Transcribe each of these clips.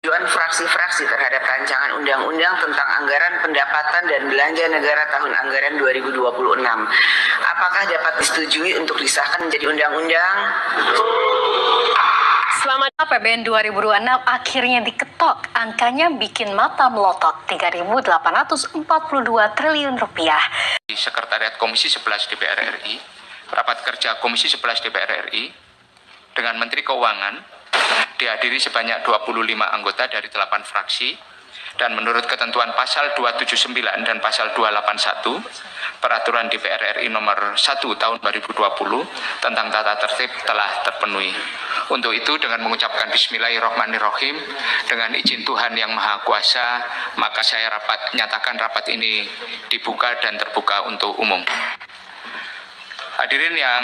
Tujuan fraksi-fraksi terhadap rancangan undang-undang tentang anggaran pendapatan dan belanja negara tahun anggaran 2026. Apakah dapat disetujui untuk disahkan menjadi undang-undang? Selama APBN 2026 akhirnya diketok, angkanya bikin mata melotot, 3.842 triliun rupiah. Di Sekretariat Komisi 11 DPR RI, rapat kerja Komisi 11 DPR RI dengan Menteri Keuangan dihadiri sebanyak 25 anggota dari 8 fraksi, dan menurut ketentuan pasal 279 dan pasal 281 Peraturan DPR RI nomor 1 tahun 2020 tentang tata tertib telah terpenuhi. Untuk itu, dengan mengucapkan Bismillahirrahmanirrahim, dengan izin Tuhan Yang Maha Kuasa, maka saya nyatakan rapat ini dibuka dan terbuka untuk umum. Hadirin yang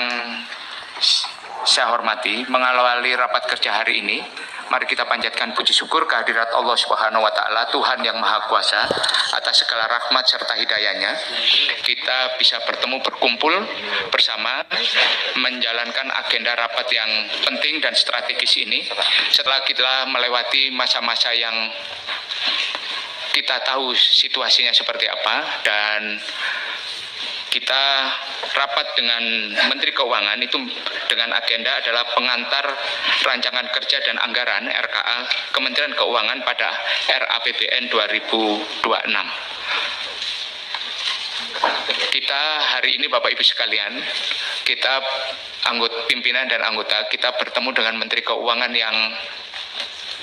saya hormati, mengawali rapat kerja hari ini, mari kita panjatkan puji syukur kehadirat Allah Subhanahu wa Ta'ala, Tuhan Yang Maha Kuasa, atas segala rahmat serta hidayahnya. Kita bisa berkumpul bersama menjalankan agenda rapat yang penting dan strategis ini setelah kita melewati masa-masa yang kita tahu situasinya seperti apa, dan kita rapat dengan Menteri Keuangan itu dengan agenda adalah pengantar rancangan kerja dan anggaran RKA Kementerian Keuangan pada RAPBN 2026. Kita hari ini Bapak Ibu sekalian, kita pimpinan dan anggota, kita bertemu dengan Menteri Keuangan yang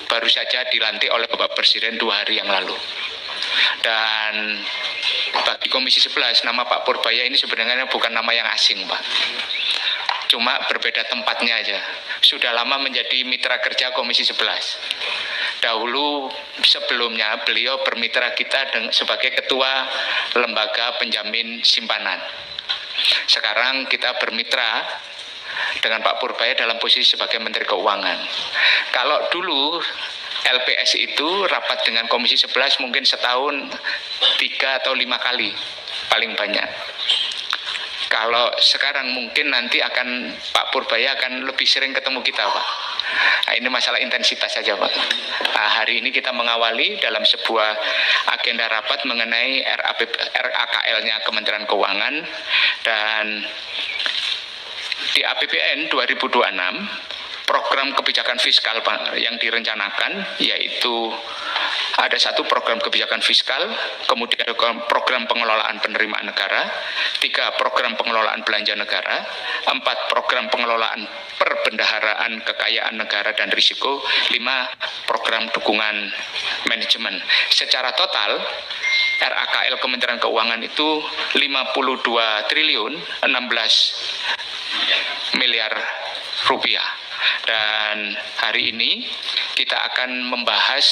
baru saja dilantik oleh Bapak Presiden 2 hari yang lalu. Dan bagi Komisi 11, nama Pak Purbaya ini sebenarnya bukan nama yang asing, Pak. Cuma berbeda tempatnya aja. Sudah lama menjadi mitra kerja Komisi 11. Dahulu sebelumnya beliau bermitra kita sebagai Ketua Lembaga Penjamin Simpanan. Sekarang kita bermitra dengan Pak Purbaya dalam posisi sebagai Menteri Keuangan. Kalau dulu LPS itu rapat dengan Komisi 11 mungkin setahun 3 atau 5 kali paling banyak. Kalau sekarang mungkin nanti Pak Purbaya akan lebih sering ketemu kita, Pak. Nah, ini masalah intensitas saja, Pak. Nah, hari ini kita mengawali dalam sebuah agenda rapat mengenai RAKL-nya Kementerian Keuangan, dan di APBN 2026 program kebijakan fiskal yang direncanakan yaitu ada 1 program kebijakan fiskal, kemudian ada program pengelolaan penerimaan negara, 3 program pengelolaan belanja negara, 4 program pengelolaan perbendaharaan kekayaan negara dan risiko, 5 program dukungan manajemen. Secara total RAKL Kementerian Keuangan itu 52 triliun 16 miliar rupiah. Dan hari ini kita akan membahas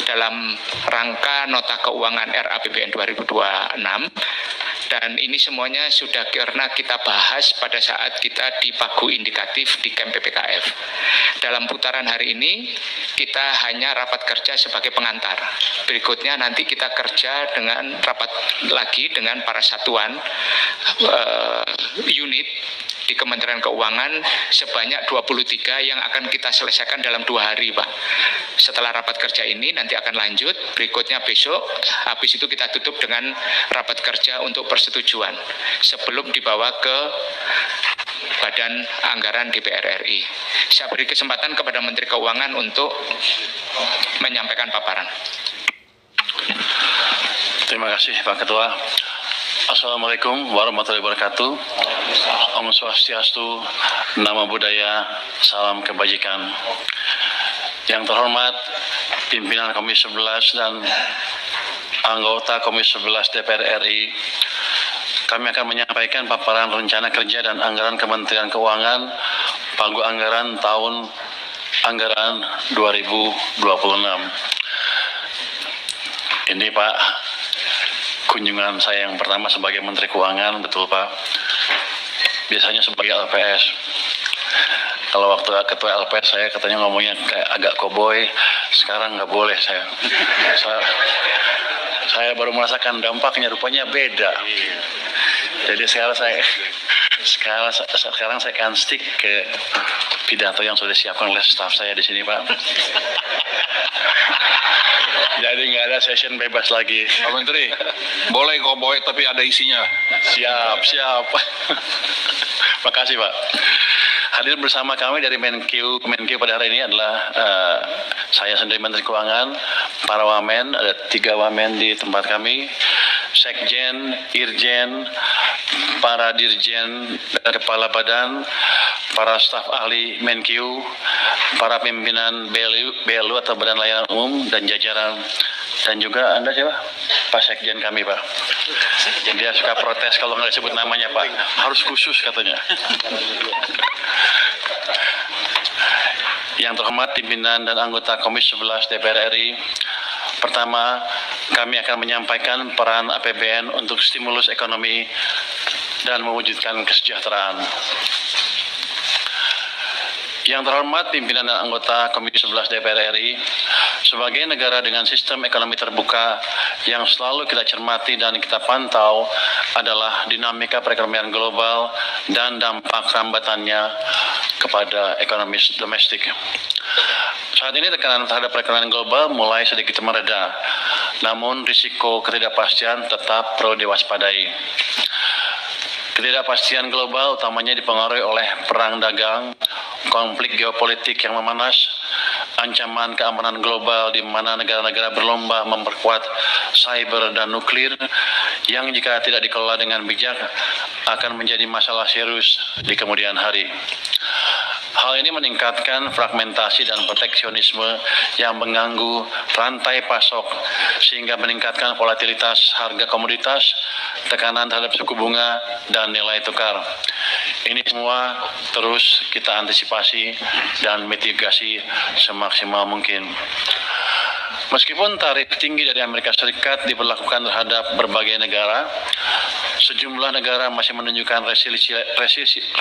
dalam rangka nota keuangan RAPBN 2026, dan ini semuanya sudah karena kita bahas pada saat kita di Pagu Indikatif di Kem PPKF. Dalam putaran hari ini kita hanya rapat kerja sebagai pengantar. Berikutnya nanti kita kerja dengan rapat lagi dengan para satuan unit di Kementerian Keuangan sebanyak 23 yang akan kita selesaikan dalam 2 hari, Pak. Setelah rapat kerja ini nanti akan lanjut, berikutnya besok, habis itu kita tutup dengan rapat kerja untuk persetujuan sebelum dibawa ke Badan Anggaran DPR RI. Saya beri kesempatan kepada Menteri Keuangan untuk menyampaikan paparan. Terima kasih Pak Ketua. Assalamualaikum warahmatullahi wabarakatuh. Om Swastiastu, Namo Buddhaya, salam kebajikan. Yang terhormat pimpinan Komisi 11 dan anggota Komisi 11 DPR RI, kami akan menyampaikan paparan rencana kerja dan anggaran Kementerian Keuangan Pagu Anggaran tahun anggaran 2026. Ini Pak, kunjungan saya yang pertama sebagai Menteri Keuangan, betul Pak. Biasanya sebagai LPS. Kalau waktu ketua LPS saya katanya ngomongnya kayak agak koboi, sekarang nggak boleh saya baru merasakan dampaknya, rupanya beda. Jadi sekarang saya akan stick ke pidato yang sudah disiapkan oleh staf saya di sini, Pak. Jadi nggak ada session bebas lagi. Pak Menteri, boleh cowboy tapi ada isinya. Siap. Makasih Pak. Hadir bersama kami dari Menkyu pada hari ini adalah saya sendiri Menteri Keuangan, para wamen, ada 3 wamen di tempat kami, sekjen, irjen, para dirjen dan kepala badan, para staf ahli Menkyu, para pimpinan BLU atau Badan Layanan Umum dan jajaran, dan juga Anda siapa? Pak Sekjen kami Pak. Jadi dia suka protes kalau nggak disebut namanya Pak, harus khusus katanya. Yang terhormat pimpinan dan anggota Komisi 11 DPR RI, pertama kami akan menyampaikan peran APBN untuk stimulus ekonomi dan mewujudkan kesejahteraan. Yang terhormat pimpinan dan anggota Komisi 11 DPR RI, sebagai negara dengan sistem ekonomi terbuka yang selalu kita cermati dan kita pantau adalah dinamika perekonomian global dan dampak rambatannya kepada ekonomi domestik. Saat ini tekanan terhadap perekonomian global mulai sedikit mereda, namun risiko ketidakpastian tetap perlu diwaspadai. Ketidakpastian global utamanya dipengaruhi oleh perang dagang, konflik geopolitik yang memanas, ancaman keamanan global di mana negara-negara berlomba memperkuat cyber dan nuklir yang jika tidak dikelola dengan bijak akan menjadi masalah serius di kemudian hari. Hal ini meningkatkan fragmentasi dan proteksionisme yang mengganggu rantai pasok sehingga meningkatkan volatilitas harga komoditas, tekanan terhadap suku bunga, dan nilai tukar. Ini semua terus kita antisipasi dan mitigasi semaksimal mungkin. Meskipun tarif tinggi dari Amerika Serikat diberlakukan terhadap berbagai negara, sejumlah negara masih menunjukkan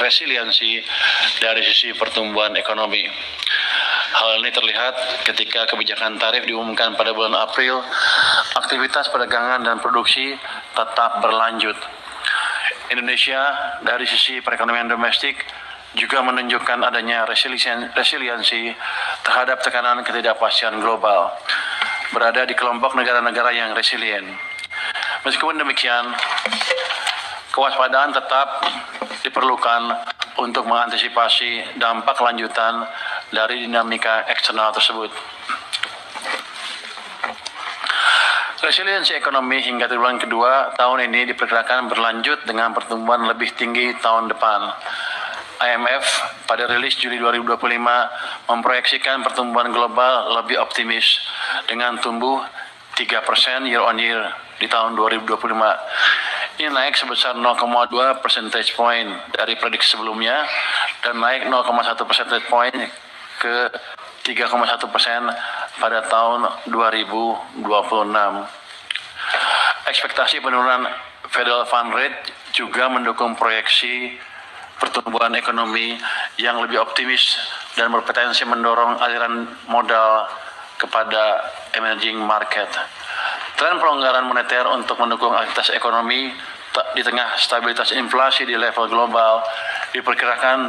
resiliensi dari sisi pertumbuhan ekonomi. Hal ini terlihat ketika kebijakan tarif diumumkan pada bulan April, aktivitas perdagangan dan produksi tetap berlanjut. Indonesia dari sisi perekonomian domestik juga menunjukkan adanya resiliensi terhadap tekanan ketidakpastian global, berada di kelompok negara-negara yang resilient. Meskipun demikian, kewaspadaan tetap diperlukan untuk mengantisipasi dampak lanjutan dari dinamika eksternal tersebut. Resiliensi ekonomi hingga triwulan kedua tahun ini diperkirakan berlanjut dengan pertumbuhan lebih tinggi tahun depan. IMF pada rilis Juli 2025 memproyeksikan pertumbuhan global lebih optimis dengan tumbuh 3% year on year di tahun 2025. Ini naik sebesar 0,2 percentage point dari prediksi sebelumnya dan naik 0,1 percentage point ke 3,1% pada tahun 2026. Ekspektasi penurunan Federal Fund Rate juga mendukung proyeksi pertumbuhan ekonomi yang lebih optimis dan berpotensi mendorong aliran modal kepada emerging market. Tren pelonggaran moneter untuk mendukung aktivitas ekonomi di tengah stabilitas inflasi di level global diperkirakan